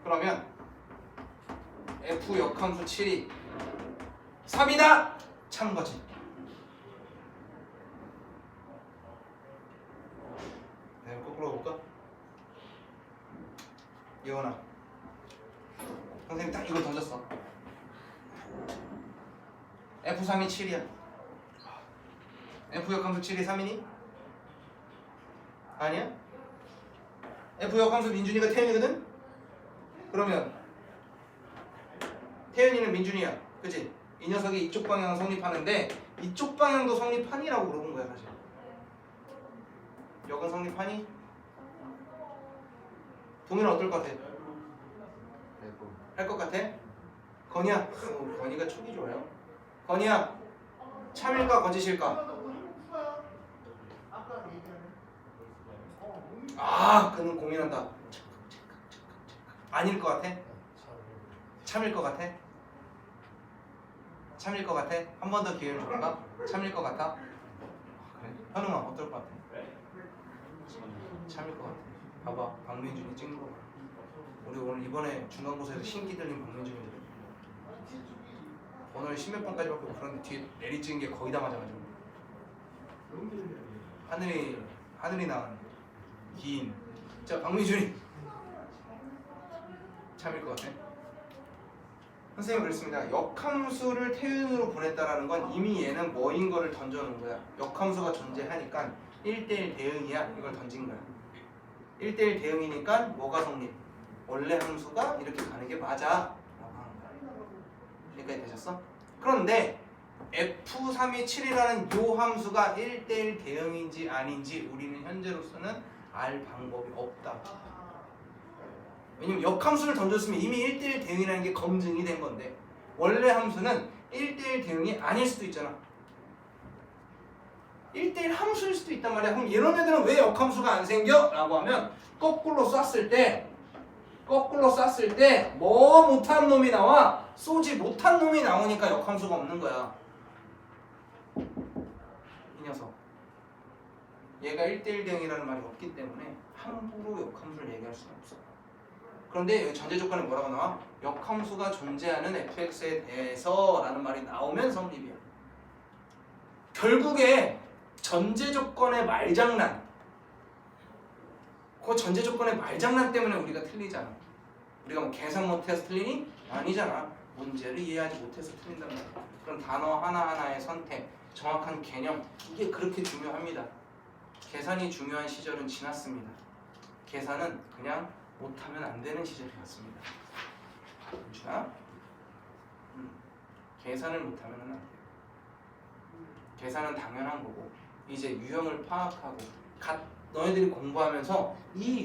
그러면 F 역함수 7이 3이다! 찬 거지. 내가 거꾸로 볼까? 예원아, 선생님 딱 이거 던졌어. F3이 7이야. F 역함수 7이 3이니? 아니야? F 역함수 민준이가 태연이거든? 그러면 태연이는 민준이야, 그치? 이 녀석이 이쪽 방향 성립하는데 이쪽 방향도 성립하니라고 물어본 거야 사실. 역은 성립하니? 동이는 어떨 것 같아? 할 것 같아? 건이야? 건이가 촉이 좋아요. 건이야, 참일까 거짓일까? 아, 그는 고민한다. 아닐 것 같아? 참일 것 같아? 참일 것 같아? 한 번 더 기회를 줄까? 참일 것 같아? 그래? 현웅아 어떨 것 같아? 참일 것 같아. 봐봐, 박민준이 찍는 거 봐. 우리 오늘 이번에 중간고사에서 신기 들린 박민준이 오늘 10몇 번까지밖에 못 풀었는데 뒤에 내리 찍은 게 거의 다 맞아가지고 하늘이 낳은 기인. 자, 박민준이 참일 것 같아? 선생님이 그랬습니다. 역함수를 태윤으로 보냈다라는 건 이미 얘는 뭐인 거를 던져놓은 거야. 역함수가 존재하니까 1대1 대응이야. 이걸 던진 거야. 1대1 대응이니까 뭐가 성립? 원래 함수가 이렇게 가는 게 맞아 라고 하는 거야. 여기까지 되셨어? 그런데 F3이 7이라는 요 함수가 1대1 대응인지 아닌지 우리는 현재로서는 알 방법이 없다. 왜냐면 역함수를 던졌으면 이미 1대1 대응이라는 게 검증이 된 건데 원래 함수는 1대1 대응이 아닐 수도 있잖아. 1대1 함수일 수도 있단 말이야. 그럼 이런 애들은 왜 역함수가 안 생겨? 라고 하면 거꾸로 쐈을 때 뭐 못한 놈이 나와? 쏘지 못한 놈이 나오니까 역함수가 없는 거야. 이 녀석. 얘가 1대1 대응이라는 말이 없기 때문에 함부로 역함수를 얘기할 수는 없어. 그런데 여기 전제 조건에 뭐라고 나와? 역함수가 존재하는 fx에 대해서 라는 말이 나오면 성립이야. 결국에 전제 조건의 말장난, 그 전제 조건의 말장난 때문에 우리가 틀리잖아. 우리가 뭐 계산 못해서 틀리니? 아니잖아. 문제를 이해하지 못해서 틀린단 말이야. 그럼 단어 하나하나의 선택, 정확한 개념, 이게 그렇게 중요합니다. 계산이 중요한 시절은 지났습니다. 계산은 그냥 못하면 안 되는 시절이 왔습니다. 그렇죠? 계산을 못하면 안 돼요. 계산은 당연한 거고 이제 유형을 파악하고 너희들이 공부하면서 이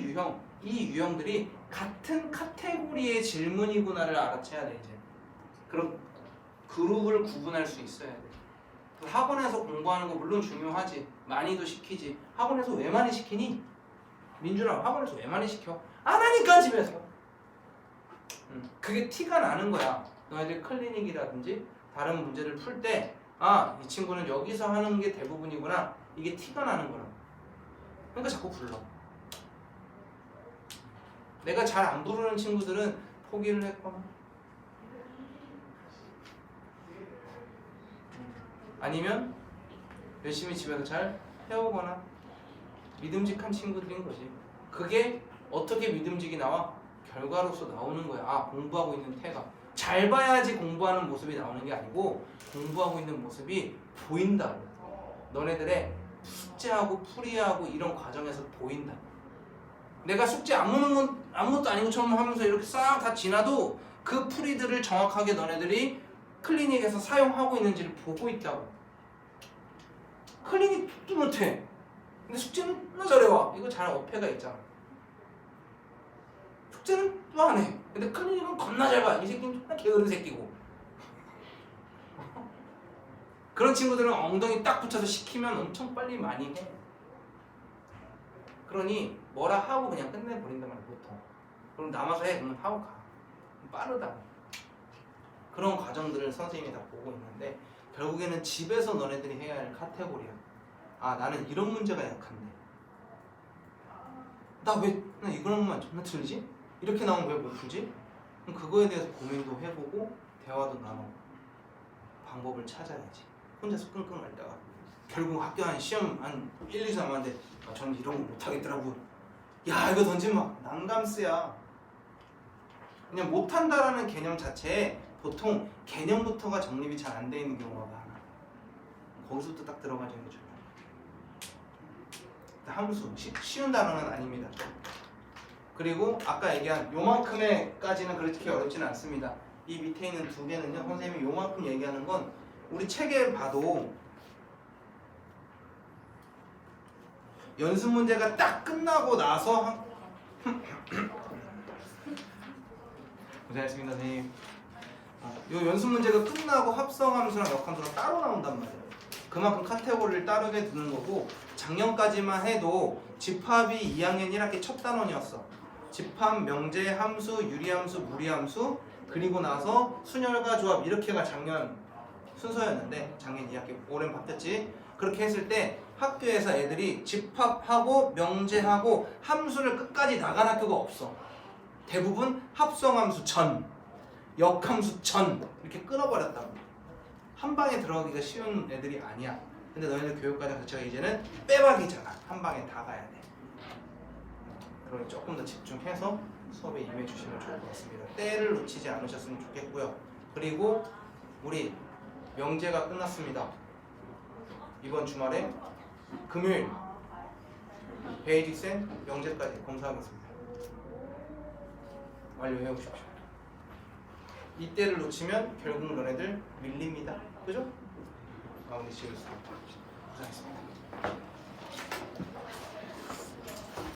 유형들이 같은 카테고리의 질문이구나를 알아채야 돼. 이제 그럼 그룹을 구분할 수 있어야 돼. 학원에서 공부하는 거 물론 중요하지. 많이도 시키지. 학원에서 왜 많이 시키니? 민준아, 학원에서 왜 많이 시켜? 안 하니까 집에서. 그게 티가 나는 거야. 너희들 클리닉이라든지 다른 문제를 풀 때 아, 이 친구는 여기서 하는 게 대부분이구나. 이게 티가 나는 거라. 그러니까 자꾸 불러. 내가 잘 안 부르는 친구들은 포기를 했거나 아니면 열심히 집에서 잘 해오거나 믿음직한 친구들인 거지. 그게 어떻게 믿음직이 나와? 결과로서 나오는 거야. 아, 공부하고 있는 태가. 잘 봐야지 공부하는 모습이 나오는 게 아니고 공부하고 있는 모습이 보인다. 너네들의 숙제하고 풀이하고 이런 과정에서 보인다. 내가 숙제 아무것도 아닌 것처럼 하면서 이렇게 싹 다 지나도 그 풀이들을 정확하게 너네들이 클리닉에서 사용하고 있는지를 보고 있다고. 클리닉도 못해. 근데 숙제는 나 잘해와. 이거 잘 어폐가 있잖아. 숙제는 또 안 해. 근데 클리닉은 겁나 잘 봐. 이 새끼는 존나 게으른 새끼고. 그런 친구들은 엉덩이 딱 붙여서 시키면 엄청 빨리 많이 해. 그러니 뭐라 하고 그냥 끝내버린단 말이야 보통. 그럼 남아서 해 그러면 하고 가. 빠르다. 그런 과정들을 선생님이 다 보고 있는데 결국에는 집에서 너네들이 해야 할 카테고리야. 아 나는 이런 문제가 약한데 나 이런 것만 존나 틀리지? 이렇게 나오면 왜 못 풀지? 그럼 그거에 대해서 고민도 해보고 대화도 나누고 방법을 찾아야지. 혼자서 끙끙 앓다가 결국 학교 한 시험 한 1, 2주 남았는데 아, 저는 이런 거 못하겠더라고. 야 이거 던지면 난감스야. 그냥 못한다라는 개념 자체에 보통 개념부터가 정립이 잘 안 돼 있는 경우가 많아. 거기서부터 딱 들어가지는 게 중요해. 함수 쉬운 단어는 아닙니다. 그리고 아까 얘기한 요만큼에까지는 그렇게 어렵지는 않습니다. 이 밑에 있는 두 개는요 선생님이 요만큼 얘기하는 건 우리 책에 봐도 연습 문제가 딱 끝나고 나서 고생하셨습니다 선생님. 요 연습 문제가 끝나고 합성함수랑 역함수랑 따로 나온단 말이에요. 그만큼 카테고리를 따르게 두는 거고 작년까지만 해도 집합이 2학년 1학기 첫 단원이었어. 집합, 명제, 함수, 유리함수, 무리함수 그리고 나서 순열과 조합 이렇게가 작년 순서였는데 작년 2학기 올해는 바뀌었지. 그렇게 했을 때 학교에서 애들이 집합하고 명제하고 함수를 끝까지 나간 학교가 없어. 대부분 합성함수 전, 역함수 전 이렇게 끊어버렸다고. 한 방에 들어가기가 쉬운 애들이 아니야. 근데 너희들 교육과정 자체가 이제는 빼박이잖아. 한 방에 다 가야 돼. 그러니 조금 더 집중해서 수업에 임해 주시면 좋을 것 같습니다. 때를 놓치지 않으셨으면 좋겠고요. 그리고 우리 명제가 끝났습니다. 이번 주말에 금요일 베이직센 명제까지 검사하겠습니다. 완료해 오십시오. 이때를 놓치면 결국 너네들 밀립니다. 그죠? 마무리 지을 수 있도록 고생하셨습니다.